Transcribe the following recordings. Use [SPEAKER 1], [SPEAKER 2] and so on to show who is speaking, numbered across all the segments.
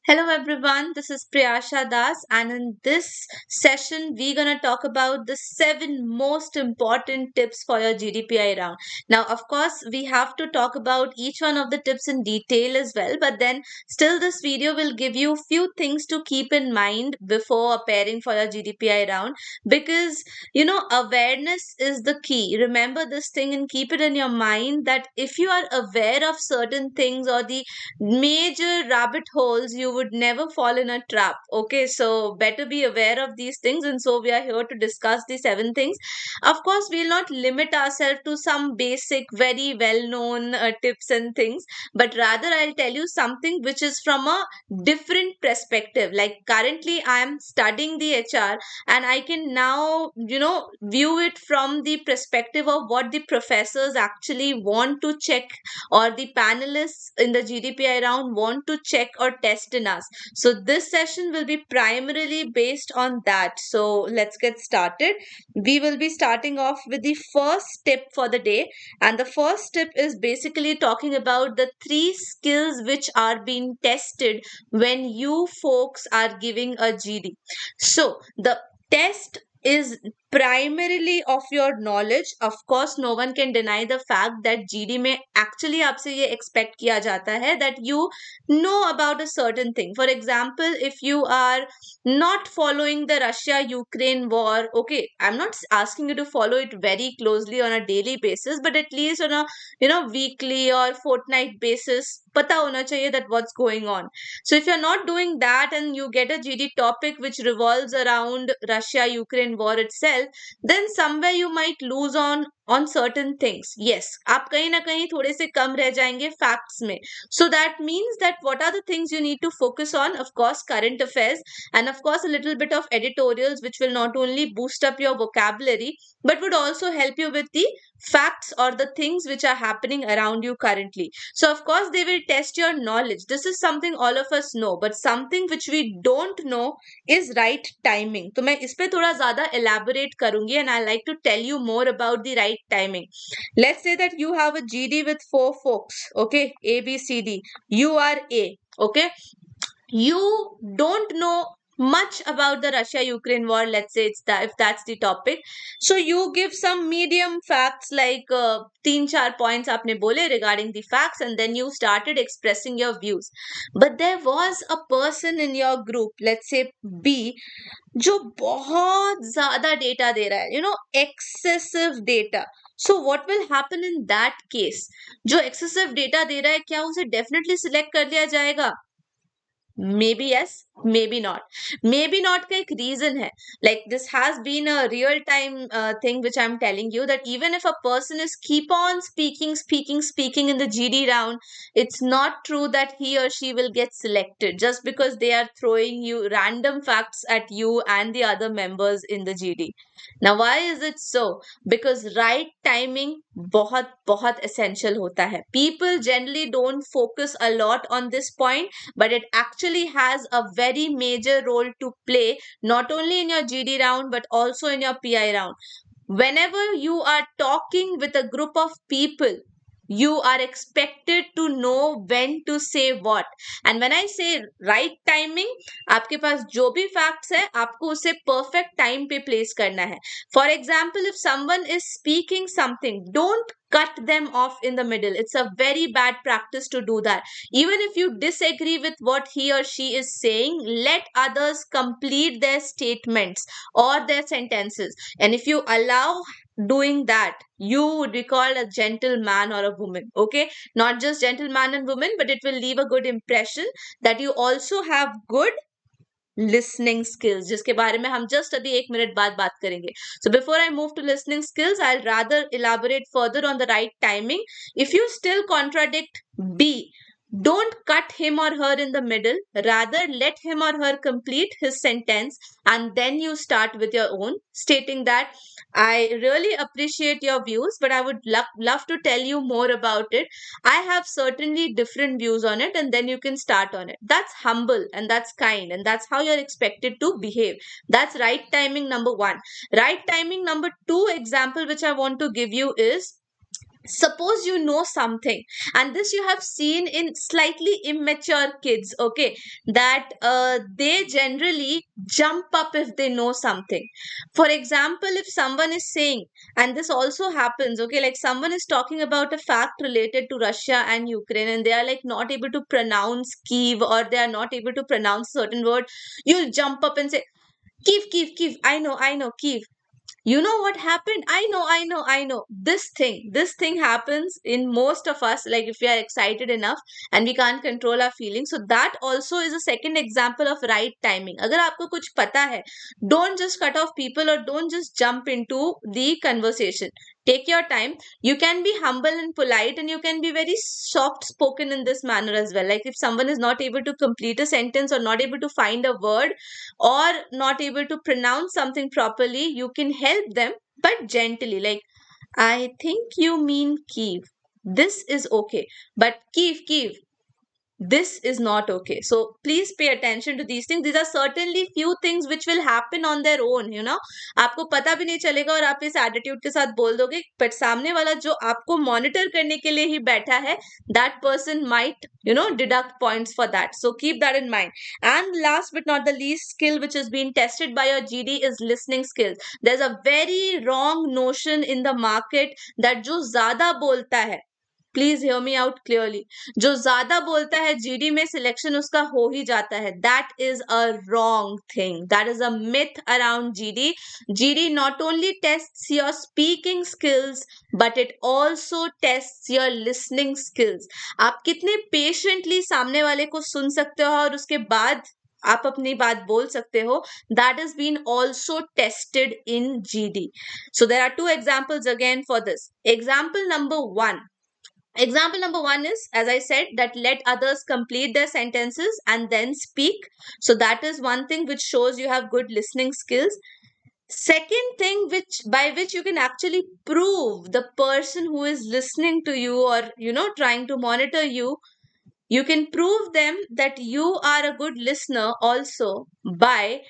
[SPEAKER 1] Hello everyone, this is Priyasha Das, and in this session, we're gonna talk about the seven most important tips for your GDPI round. Now, of course, we have to talk about each one of the tips in detail as well, but then still, this video will give you few things to keep in mind before preparing for your GDPI round because awareness is the key. Remember this thing and keep it in your mind that if you are aware of certain things or the major rabbit holes, you would never fall in a trap. Okay, so better be aware of these things, and so we are here to discuss the seven things. Of course, we'll not limit ourselves to some basic very well known tips and things, but rather I'll tell you something which is from a different perspective. Like currently I am studying the HR, and I can now view it from the perspective of what the professors actually want to check, or the panelists in the GDPI round want to check or test in us. So this session will be primarily based on that. So let's get started. We will be starting off with the first tip for the day. And the first tip is basically talking about the three skills which are being tested when you folks are giving a GD. So the test is primarily of your knowledge. Of course, no one can deny the fact that GD में actually आपसे ये expect किया जाता है that you know about a certain thing. For example, if you are not following the Russia-Ukraine war, okay, I'm not asking you to follow it very closely on a daily basis, but at least on a weekly or fortnight basis, पता होना चाहिए that what's going on. So if you're not doing that and you get a GD topic which revolves around Russia-Ukraine war itself, then somewhere you might lose on certain things. Yes, आप कहीं ना कहीं थोड़े से कम रह जाएंगे facts में. So that means that what are the things you need to focus on? Of course, current affairs, and of course a little bit of editorials which will not only boost up your vocabulary but would also help you with the facts or the things which are happening around you currently. So of course they will test your knowledge. This is something all of us know, but something which we don't know is right timing. तो मैं इस पे थोड़ा ज़्यादा elaborate करूँगी, and I like to tell you more about the right timing. Let's say that you have a GD with four folks, okay, A, B, C, D. You are A, okay. You don't know much about the Russia Ukraine war. Let's say it's that, if that's the topic, so you give some medium facts like तीन चार points आपने बोले regarding the facts, and then you started expressing your views. But there was a person in your group, let's say B, जो बहुत ज्यादा data दे रहा है, excessive data. So what will happen in that case? जो excessive data दे रहा है, क्या उसे definitely select कर लिया जाएगा? Maybe yes, maybe not. Maybe not का एक reason है. Like this has been a real time thing which I'm telling you, that even if a person is keep on speaking in the GD round, it's not true that he or she will get selected just because they are throwing you random facts at you and the other members in the GD. Now why is it so? Because right timing बहुत बहुत essential होता है. People generally don't focus a lot on this point, but it actually has a very major role to play, not only in your GD round but also in your PI round. Whenever you are talking with a group of people, you are expected to know when to say what. And when I say right timing, आपके पास जो भी facts है, आपको उसे perfect time पे place करना है. For example, if someone is speaking something, don't cut them off in the middle. It's a very bad practice to do that. Even if you disagree with what he or she is saying, let others complete their statements or their sentences. And if you allow doing that, you would be called a gentleman or a woman. Okay, not just gentleman and woman, but it will leave a good impression that you also have good listening skills, जिसके बारे में हम just अभी एक minute बाद बात करेंगे. So before I move to listening skills, I'll rather elaborate further on the right timing. If you still contradict B, don't cut him or her in the middle. Rather, let him or her complete his sentence, and then you start with your own, stating that I really appreciate your views, but I would love to tell you more about it. I have certainly different views on it, and then you can start on it. That's humble and that's kind, and that's how you're expected to behave. That's right timing number one. Right timing number two example, which I want to give you is Suppose you know something, and this you have seen in slightly immature kids, okay, that they generally jump up if they know something. For example, if someone is saying, and this also happens, okay, like someone is talking about a fact related to Russia and Ukraine, and they are like not able to pronounce Kiev, or they are not able to pronounce certain word, you'll jump up and say, Kiev, Kiev, Kiev, I know, Kiev. You know what happened? I know. This thing happens in most of us, like if we are excited enough and we can't control our feelings. So that also is a second example of right timing. Agar aapko kuch pata hai, don't just cut off people or don't just jump into the conversation. Take your time. You can be humble and polite, and you can be very soft spoken in this manner as well. Like if someone is not able to complete a sentence or not able to find a word or not able to pronounce something properly, you can help them, but gently. Like, I think you mean Kiev. This is okay. But Kiev, Kiev, this is not okay. So please pay attention to these things. These are certainly few things which will happen on their own, you know. आपको पता भी नहीं चलेगा और आप इस attitude के साथ बोल दोगे, बट सामने वाला जो आपको मॉनिटर करने के लिए ही बैठा है, that person might, you know, deduct points for that. So keep that in mind. And last but not the least skill which is being tested by your GD is listening skills. There's a very wrong notion in the market that जो ज्यादा बोलता है, please hear me out clearly, जो ज्यादा बोलता है GD में selection उसका हो ही जाता है. That is a wrong thing. That is a myth around GD. GD not only tests your speaking skills, but it also tests your listening skills. आप कितने पेशेंटली सामने वाले को सुन सकते हो और उसके बाद आप अपनी बात बोल सकते हो, that has been also tested in GD. So there are two examples again for this. Example number one is, as I said, that let others complete their sentences and then speak. So that is one thing which shows you have good listening skills. Second thing, which by which you can actually prove the person who is listening to you, or you know, trying to monitor you, you can prove them that you are a good listener also by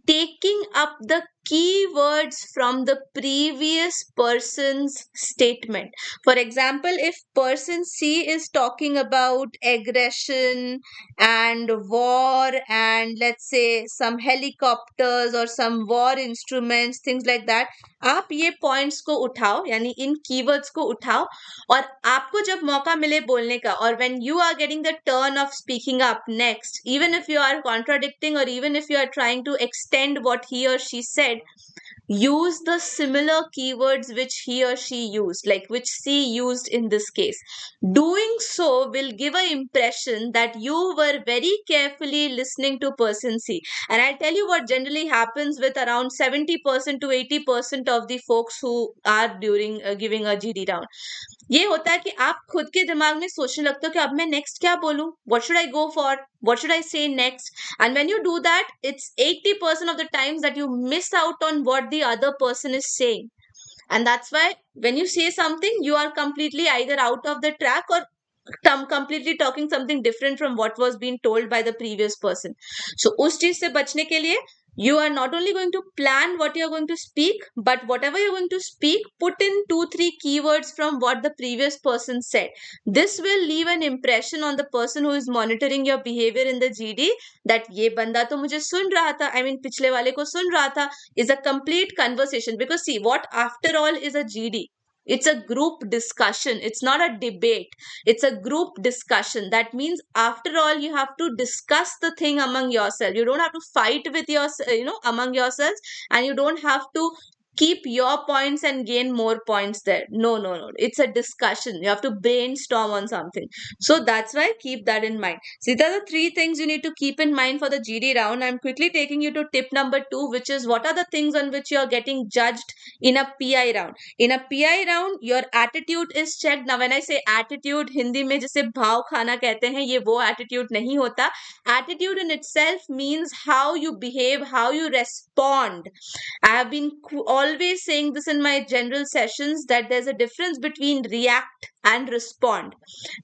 [SPEAKER 1] taking up the keywords from the previous person's statement. For example, if person C is talking about aggression and war and let's say some helicopters or some war instruments, things like that, आप ये points को उठाओ, यानी इन keywords को उठाओ, और आपको जब मौका मिले बोलने का, और when you are getting the turn of speaking up next, even if you are contradicting or even if you are trying to extend what he or she said, use the similar keywords which he or she used, like which C used in this case. Doing so will give an impression that you were very carefully listening to person C. And I'll tell you what generally happens with around 70% to 80% of the folks who are during giving a GD round. ये होता है कि आप खुद के दिमाग में सोचने लगते हो कि अब मैं नेक्स्ट क्या बोलूं, what should I go for, what should I say next. And when you do that, it's 80% of the times that you miss out on what the other person is saying. And that's why when you say something, you are completely either out of the track or completely talking something different from what was being told by the previous person. So उस चीज से बचने के लिए you are not only going to plan what you are going to speak, but whatever you're going to speak, put in 2-3 keywords from what the previous person said. This will leave an impression on the person who is monitoring your behavior in the GD that ये बंदा तो मुझे सुन रहा था, I mean पिछले वाले को सुन रहा था, is a complete conversation. Because see, what after all is a GD? It's a group discussion. It's not a debate. It's a group discussion. That means after all, you have to discuss the thing among yourself. You don't have to fight with yourself, you know, among yourselves, and you don't have to keep your points and gain more points there. No, no, no. It's a discussion. You have to brainstorm on something. So that's why keep that in mind. See, there are the 3 things you need to keep in mind for the GD round. I'm quickly taking you to tip number 2, which is what are the things on which you're getting judged in a PI round. In a PI round, your attitude is checked. Now, when I say attitude, Hindi में जिसे भाव खाना कहते हैं, ये वो attitude नहीं होता. Attitude in itself means how you behave, how you respond. I have been always saying this in my general sessions that there's a difference between react and respond.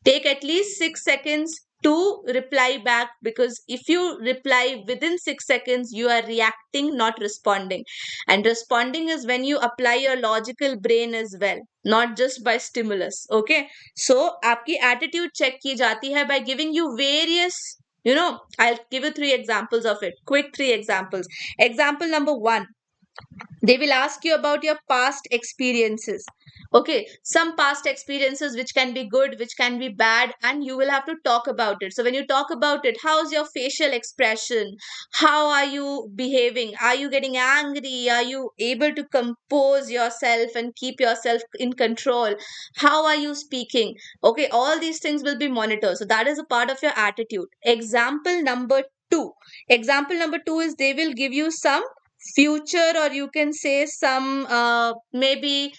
[SPEAKER 1] Take at least 6 seconds, to reply back, because if you reply within 6 seconds, you are reacting, not responding. And responding is when you apply your logical brain as well, not just by stimulus. Okay, so आपकी attitude check की जाती है by giving you various, I'll give you 3 examples of it, quick 3 examples. Example number 1, they will ask you about your past experiences. Okay, some past experiences which can be good, which can be bad, and you will have to talk about it. So when you talk about it, how's your facial expression? How are you behaving? Are you getting angry? Are you able to compose yourself and keep yourself in control? How are you speaking? Okay, all these things will be monitored. So that is a part of your attitude. Example number 2 is they will give you some future, or you can say some maybe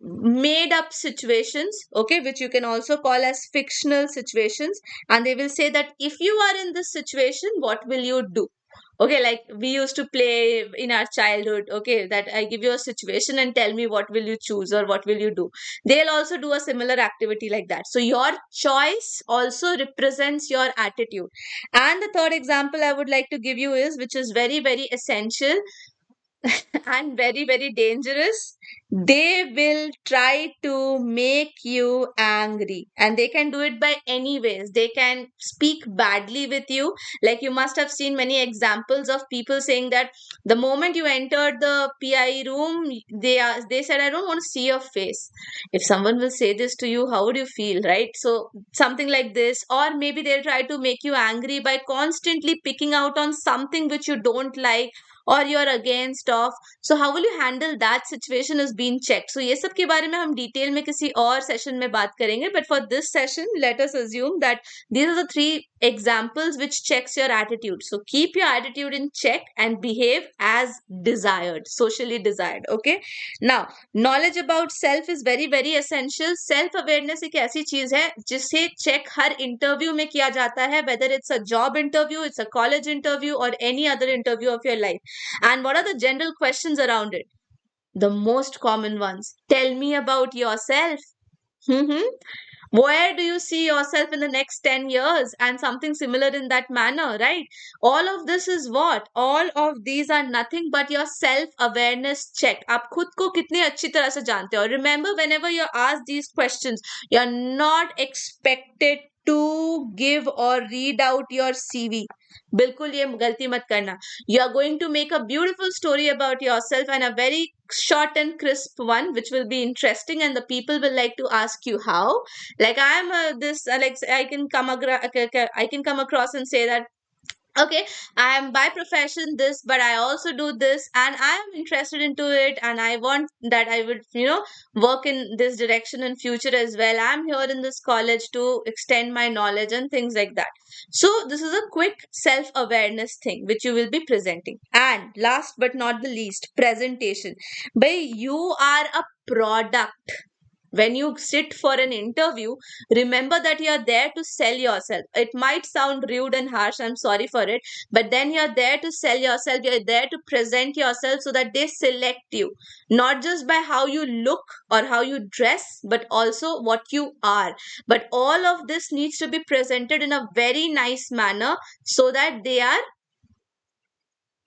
[SPEAKER 1] made up situations, okay, which you can also call as fictional situations. And they will say that if you are in this situation, what will you do? Okay, like we used to play in our childhood. Okay, that I give you a situation and tell me what will you choose or what will you do. They'll also do a similar activity like that. So your choice also represents your attitude. And the third example I would like to give you is, which is very, very essential and very, very dangerous. They will try to make you angry, and they can do it by any ways. They can speak badly with you. Like you must have seen many examples of people saying that the moment you entered the PI room, they said, I don't want to see your face. If someone will say this to you, how would you feel, right? So something like this. Or maybe they'll try to make you angry by constantly picking out on something which you don't like or you're against of. So how will you handle that situation is being checked. So ये सब के बारे में हम detail में किसी और session में बात करेंगे. But for this session, let us assume that these are the 3 examples which checks your attitude. So keep your attitude in check and behave as desired, socially desired. Okay. Now, knowledge about self is very, very essential. Self awareness एक ऐसी चीज है जिसे check हर interview में किया जाता है, whether it's a job interview, it's a college interview, or any other interview of your life. And what are the general questions around it? The most common ones. Tell me about yourself. Where do you see yourself in the next 10 years? And something similar in that manner, right? All of this is what? All of these are nothing but your self awareness check. आप खुद को कितनी अच्छी तरह से जानते हो. Remember, whenever you're asked these questions, you're not expected to give or read out your CV. बिल्कुल ये गलती मत करना. You are going to make a beautiful story about yourself, and a very short and crisp one, which will be interesting, and the people will like to ask you how. Like I am this like I can come across and say that, okay, I am by profession this, but I also do this, and I am interested into it, and I want that I would work in this direction in future as well. I'm here in this college to extend my knowledge and things like that. So this is a quick self awareness thing which you will be presenting. And last but not the least, presentation. By you are a product. When you sit for an interview, remember that you're there to sell yourself. It might sound rude and harsh, I'm sorry for it, but then you're there to sell yourself. You're there to present yourself so that they select you, not just by how you look or how you dress, but also what you are. But all of this needs to be presented in a very nice manner so that they are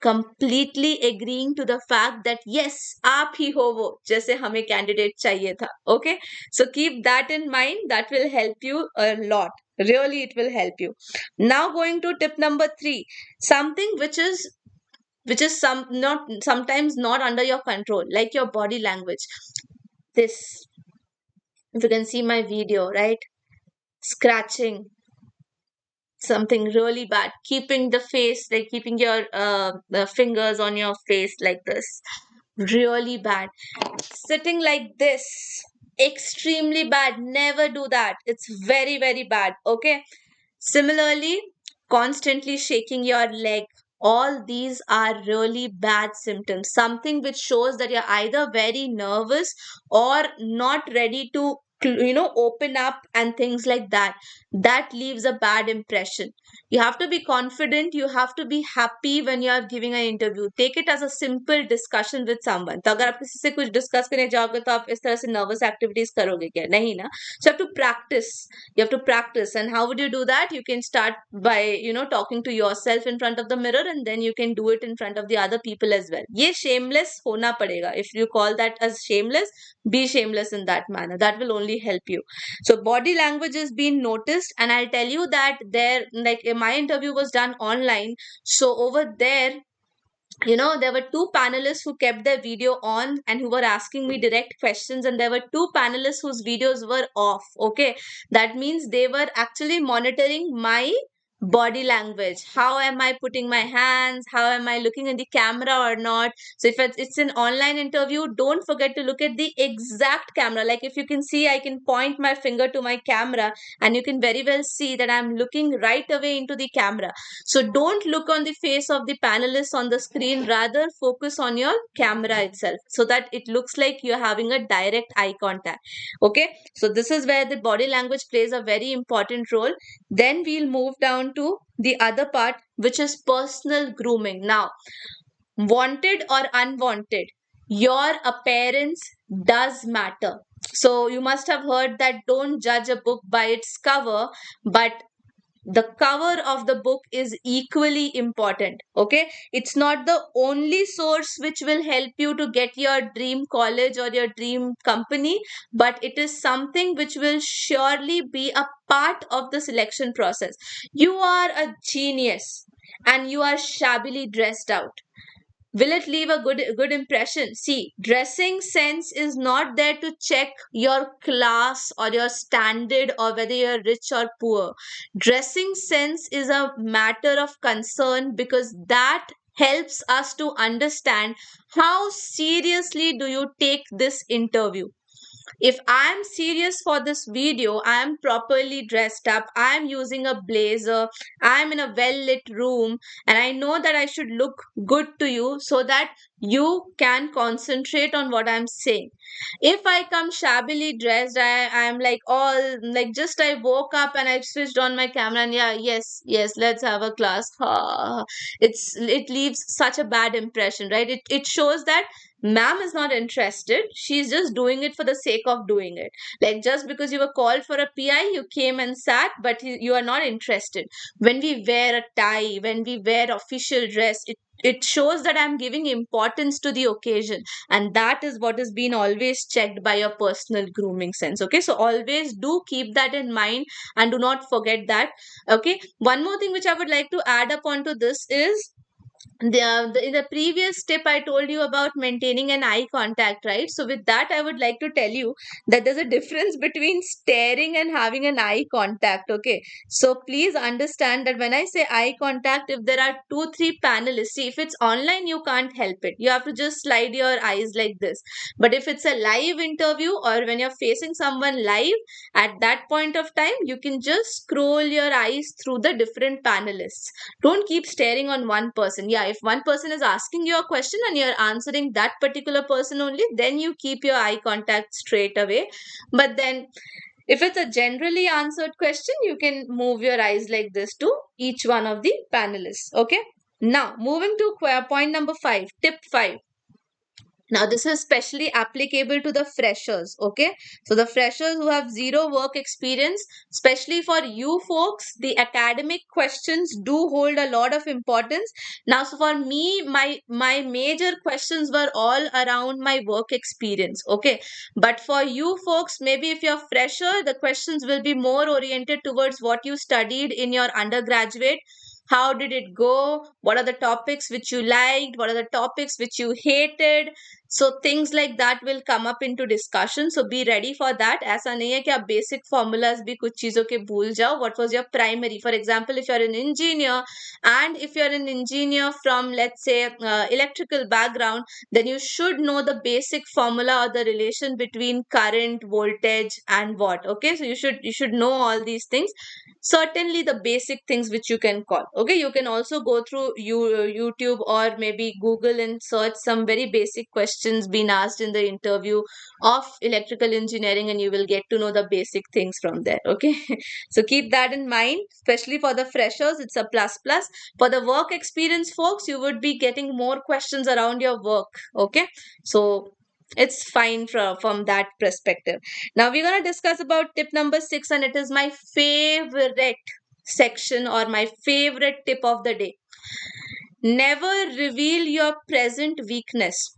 [SPEAKER 1] completely agreeing to the fact that yes, आप ही हो वो जैसे हमें candidate चाहिए था. Okay, so keep that in mind. That will help you a lot. Really, it will help you. Now going to tip number 3, something which is sometimes not under your control, like your body language. This, if you can see my video, right? Scratching, something really bad, keeping the face, like keeping your fingers on your face like this, really bad. Sitting like this, extremely bad. Never do that. It's very, very bad. Okay. Similarly, constantly shaking your leg. All these are really bad symptoms. Something which shows that you're either very nervous or not ready to open up and things like that, that leaves a bad impression. You have to be confident, you have to be happy when you are giving an interview. Take it as a simple discussion with someone. तो अगर आप किसी से कुछ discuss करने जाओगे तो आप इस तरह से नर्वस एक्टिविटीज करोगे क्या? नहीं ना. So you have to practice. You have to practice. And how would you do that? You can start by talking to yourself in front of the mirror, and then you can do it in front of the other people as well. ये shameless होना पड़ेगा. If you call that as shameless, be shameless in that manner. That will only help you. So body language is being noticed, and I'll tell you that there, like my interview was done online. So over there, there were two panelists who kept their video on and who were asking me direct questions, and there were two panelists whose videos were off. Okay, that means they were actually monitoring my body language. How am I putting my hands? How am I looking in the camera or not? So if it's an online interview, don't forget to look at the exact camera. Like if you can see, I can point my finger to my camera, and you can very well see that I'm looking right away into the camera. So don't look on the face of the panelists on the screen, rather focus on your camera itself so that it looks like you're having a direct eye contact. Okay, so this is where the body language plays a very important role. Then we'll move down to the other part, which is personal grooming. Now, wanted or unwanted, your appearance does matter. So you must have heard that don't judge a book by its cover, but the cover of the book is equally important. Okay, it's not the only source which will help you to get your dream college or your dream company, but it is something which will surely be a part of the selection process. You are a genius and you are shabbily dressed out. Will it leave a good impression? See, dressing sense is not there to check your class or your standard or whether you're rich or poor. Dressing sense is a matter of concern because that helps us to understand how seriously do you take this interview. If I am serious for this video, I am properly dressed up, I am using a blazer, I am in a well lit room, and I know that I should look good to you so that you can concentrate on what I'm saying. If I come shabbily dressed, I'm like all like just I woke up and I switched on my camera and yeah, yes, let's have a class. It leaves such a bad impression, right? It shows that ma'am is not interested, she's just doing it for the sake of doing it. Like just because you were called for a PI, you came and sat, but you are not interested. When we wear a tie, when we wear official dress, it shows that I'm giving importance to the occasion, and that is what is being always checked by your personal grooming sense. Okay, so always do keep that in mind and do not forget that. Okay, one more thing which I would like to add up onto this is in the previous tip I told you about maintaining an eye contact, right? So with that I would like to tell you that there's a difference between staring and having an eye contact. Okay, so please understand that when I say eye contact, if there are 2 3 panelists, see, if it's online you can't help it, you have to just slide your eyes like this. But if it's a live interview or when you're facing someone live, at that point of time you can just scroll your eyes through the different panelists. Don't keep staring on one person. Yeah, if one person is asking you a question and you're answering that particular person only, then you keep your eye contact straight away. But then if it's a generally answered question, you can move your eyes like this to each one of the panelists. Okay, now moving to point number 5, tip 5. Now, this is especially applicable to the freshers. Okay, so the freshers who have zero work experience, especially for you folks, the academic questions do hold a lot of importance. Now, so for me, my major questions were all around my work experience. Okay, but for you folks, maybe if you're fresher, the questions will be more oriented towards what you studied in your undergraduate. How did it go? What are the topics which you liked? What are the topics which you hated? So things like that will come up into discussion. So be ready for that. ऐसा नहीं है कि आप basic formulas भी कुछ चीजों के भूल जाओ. What was your primary? For example, if you're an engineer and if you're an engineer from, let's say, electrical background, then you should know the basic formula or the relation between current, voltage, and watt. Okay, so you should know all these things. Certainly the basic things which you can call. Okay, you can also go through YouTube or maybe Google and search some very basic questions questions being asked in the interview of electrical engineering, and you will get to know the basic things from there. Okay. So keep that in mind, especially for the freshers. It's a plus plus. For the work experience folks, you would be getting more questions around your work. Okay. So it's fine from that perspective. Now we're going to discuss about tip number 6, and it is my favorite section or my favorite tip of the day. Never reveal your present weakness.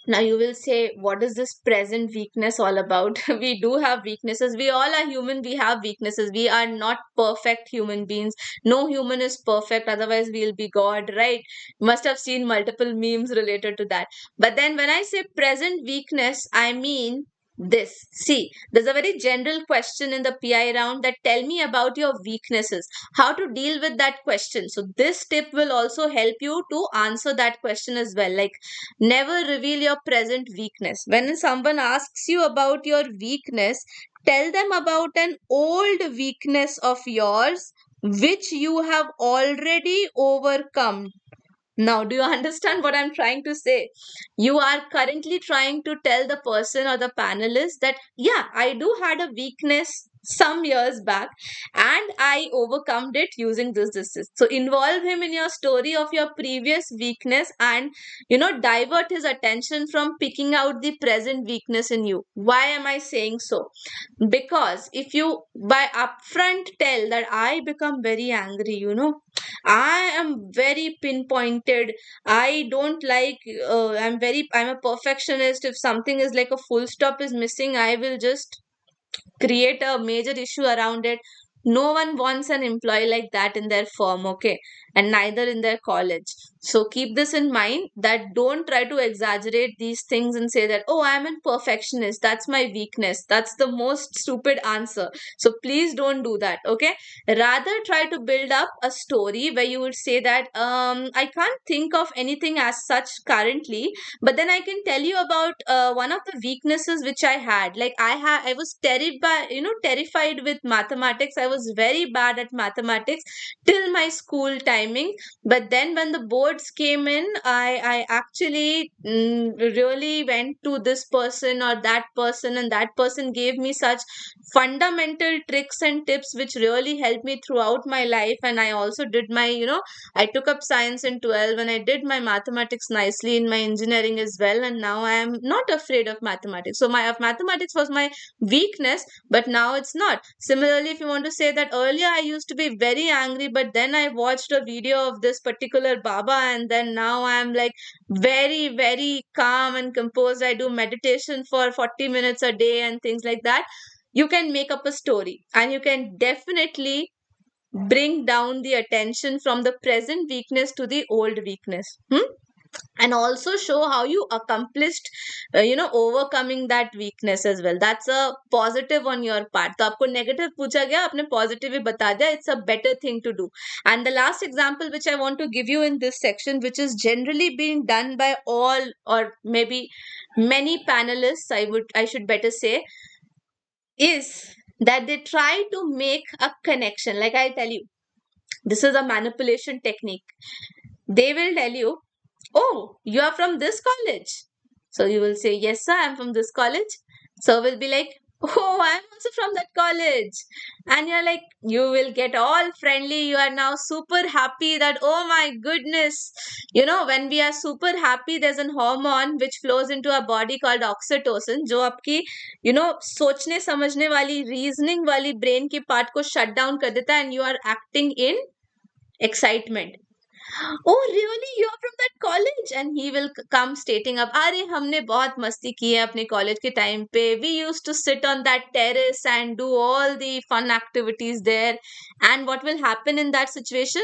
[SPEAKER 1] Now you will say, what is this present weakness all about? We do have weaknesses. We all are human. We have weaknesses. We are not perfect human beings. No human is perfect. Otherwise, we'll be God, right? Must have seen multiple memes related to that. But then when I say present weakness, I mean this. See, there's a very general question in the PI round that tell me about your weaknesses, how to deal with that question. So this tip will also help you to answer that question as well. Like, never reveal your present weakness. When someone asks you about your weakness, tell them about an old weakness of yours which you have already overcome. Now, do you understand what I'm trying to say? You are currently trying to tell the person or the panelist that, yeah, I do had a weakness some years back and I overcome it using this. So involve him in your story of your previous weakness and, divert his attention from picking out the present weakness in you. Why am I saying so? Because if you by upfront tell that I become very angry, I am very pinpointed. I don't like, I'm a perfectionist. If something is like a full stop is missing, I will just create a major issue around it. No one wants an employee like that in their firm, okay? And neither in their college. So keep this in mind, that don't try to exaggerate these things and say that, oh, I'm a perfectionist, that's my weakness. That's the most stupid answer. So please don't do that, okay? Rather try to build up a story where you would say that, I can't think of anything as such currently, but then I can tell you about one of the weaknesses which I had. Like I was terrified with mathematics. I was very bad at mathematics till my school timing. But then when the boards came in, I actually really went to this person or that person, and that person gave me such fundamental tricks and tips which really helped me throughout my life. And I also did my, I took up science in 12 and I did my mathematics nicely in my engineering as well. And now I am not afraid of mathematics. So my mathematics was my weakness, but now it's not. Similarly, if you want to say that earlier I used to be very angry, but then I watched a video of this particular Baba, and then now I'm like very, very calm and composed. I do meditation for 40 minutes a day and things like that. You can make up a story and you can definitely bring down the attention from the present weakness to the old weakness. And also show how you accomplished overcoming that weakness as well. That's a positive on your part. तो आपको negative पूछा गया, आपने positive ही बता दिया. It's a better thing to do. And the last example which I want to give you in this section, which is generally being done by all or maybe many panelists, I should better say, is that they try to make a connection. Like I'll tell you, this is a manipulation technique. They will tell you, oh, you are from this college. So you will say, yes, sir, I'm from this college. So we'll be like, oh, I'm also from that college. And you're like, you will get all friendly. You are now super happy that, oh my goodness. When we are super happy, there's an hormone which flows into our body called oxytocin, जो आपकी, सोचने समझने वाली, reasoning वाली brain की part को shut down कर देता है, and you are acting in excitement. Oh really, you are from that college? And he will come stating up, अरे हमने बहुत मस्ती की है अपने कॉलेज के टाइम पे. We used to sit on that terrace and do all the fun activities there. And what will happen in that situation?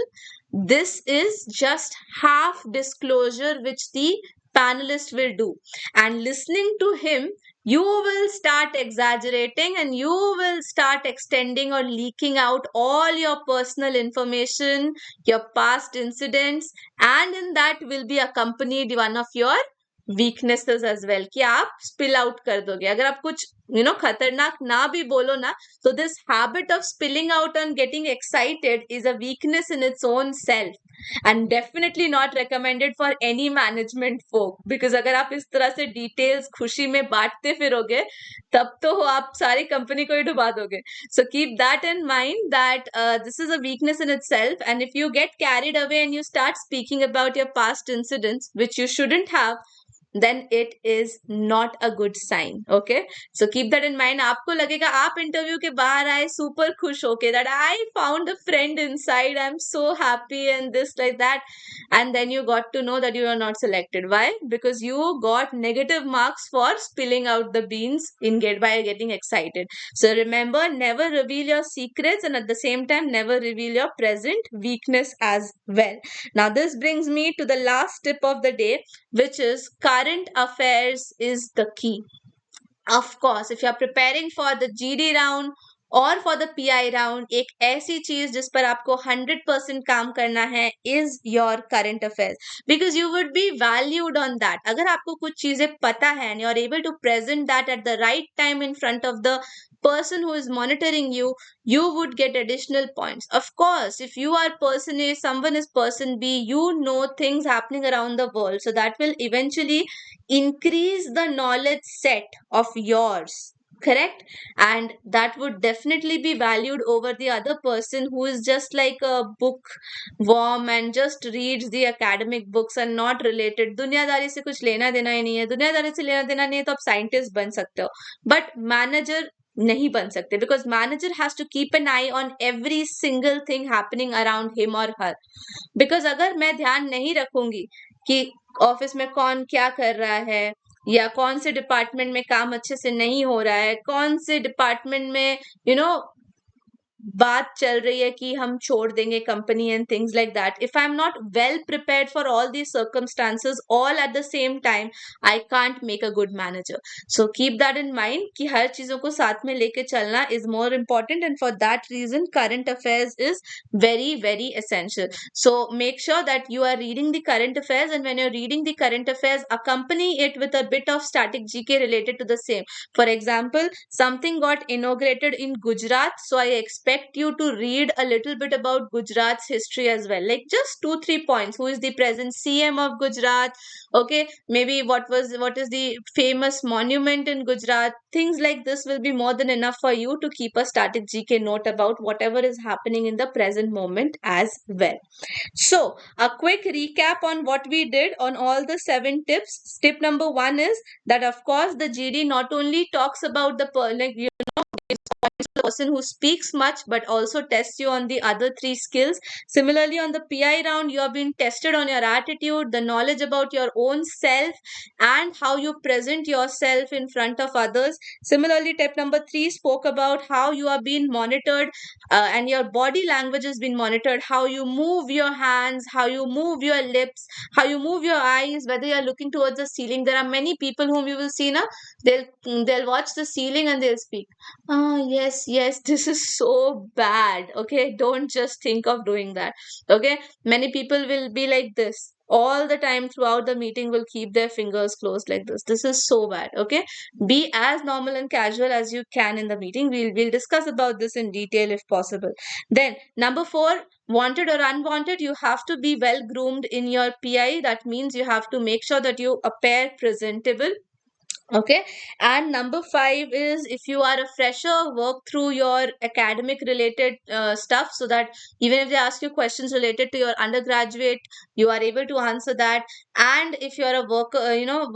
[SPEAKER 1] This is just half disclosure which the panelist will do. And listening to him, you will start exaggerating and you will start extending or leaking out all your personal information, your past incidents, and in that will be accompanied one of your weaknesses as well, कि आप spill out कर दोगे अगर आप कुछ खतरनाक ना भी बोलो ना. So this habit of spilling out and getting excited is a weakness in its own self. and definitely not recommended for any management folk, because अगर आप इस तरह से details खुशी में बांटते फिरोगे तब तो आप सारी कंपनी को ही डुबा दोगे. So keep that in mind, that this is a weakness in itself, and if you get carried away and you start speaking about your past incidents which you shouldn't have, then it is not a good sign. Okay, so keep that in mind. आपको लगेगा आप interview के बाहर आए super खुश होके, that I found a friend inside, I'm so happy and this like that, and then you got to know that you are not selected. Why? Because you got negative marks for spilling out the beans in get by getting excited. So remember, never reveal your secrets, and at the same time never reveal your present weakness as well. Now this brings me to the last tip of the day, which is current affairs is the key. Of course, if you are preparing for the GD round और for the PI round, एक ऐसी चीज जिस पर आपको 100% काम करना है is your current affairs, because you would be valued on that. अगर आपको कुछ चीजें पता है and you are able to present that at the right time in front of the person who is monitoring you, you would get additional points. Of course, if you are person A, someone is person B, you know things happening around the world, so that will eventually increase the knowledge set of yours, correct? And that would definitely be valued over the other person who is just like a bookworm and just reads the academic books and not related. दुनियादारी से कुछ लेना देना ही नहीं है. दुनियादारी से लेना देना नहीं है तो आप साइंटिस्ट बन सकते हो, बट मैनेजर नहीं बन सकते, because manager has to keep an eye on every single thing happening around him और हर. बिकॉज अगर मैं ध्यान नहीं रखूंगी कि ऑफिस में कौन क्या कर रहा है, या कौन से डिपार्टमेंट में काम अच्छे से नहीं हो रहा है, कौन से डिपार्टमेंट में बात चल रही है कि हम छोड़ देंगे company and things like that, if I am not well prepared for all these circumstances all at the same time, I can't make a good manager. So keep that in mind कि हर चीजों को साथ में लेके चलना is more important, and for that reason current affairs is very very essential. So make sure that you are reading the current affairs, and when you're reading the current affairs, accompany it with a bit of static GK related to the same. For example, something got inaugurated in Gujarat, so I expect you to read a little bit about Gujarat's history as well, like just 2-3 points. Who is the present CM of Gujarat? Okay, maybe what is the famous monument in Gujarat? Things like this will be more than enough for you to keep a static GK note about whatever is happening in the present moment as well. So a quick recap on what we did on all the 7 tips. Tip number 1 is that of course the GD not only talks about the person who speaks much but also tests you on the other 3 skills. Similarly, on the PI round, you are being tested on your attitude, the knowledge about your own self, and how you present yourself in front of others. Similarly, tip number 3 spoke about how you are being monitored, and your body language has been monitored, how you move your hands, how you move your lips, how you move your eyes, whether you are looking towards the ceiling. There are many people whom you will see now, they'll watch the ceiling and they'll speak. Yes, yes, this is so bad. Okay, don't just think of doing that. Okay, many people will be like this all the time throughout the meeting, will keep their fingers closed like this. This is so bad. Okay, be as normal and casual as you can in the meeting. We'll discuss about this in detail if possible. Then number 4, wanted or unwanted, you have to be well groomed in your PI. That means you have to make sure that you appear presentable. Okay, and number 5 is, if you are a fresher, work through your academic related stuff, so that even if they ask you questions related to your undergraduate, you are able to answer that. And if you are a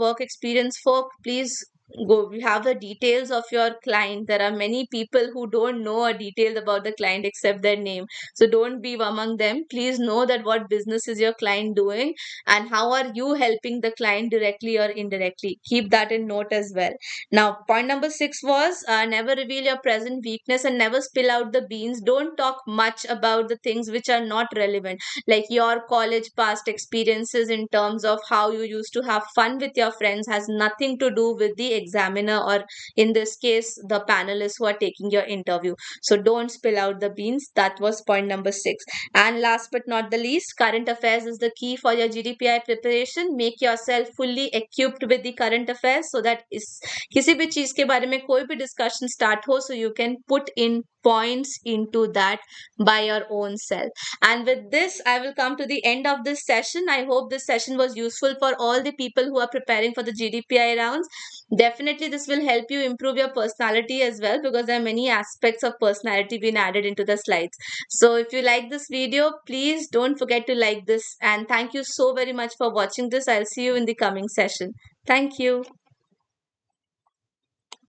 [SPEAKER 1] work experience folk, please go have the details of your client. There are many people who don't know a detail about the client except their name, so don't be among them. Please know that what business is your client doing, and how are you helping the client directly or indirectly. Keep that in note as well. Now, point number 6 was, never reveal your present weakness and never spill out the beans. Don't talk much about the things which are not relevant, like your college past experiences in terms of how you used to have fun with your friends has nothing to do with the examiner, or in this case the panelists who are taking your interview. So don't spill out the beans. That was point number 6. And last but not the least, current affairs is the key for your GDPI preparation. Make yourself fully equipped with the current affairs, so that किसी भी चीज के बारे में कोई भी discussion start हो, so you can put in points into that by your own self. And with this, I will come to the end of this session. I hope this session was useful for all the people who are preparing for the GDPI rounds. Definitely, this will help you improve your personality as well, because there are many aspects of personality being added into the slides. So, if you like this video, please don't forget to like this. And thank you so very much for watching this. I'll see you in the coming session. Thank you.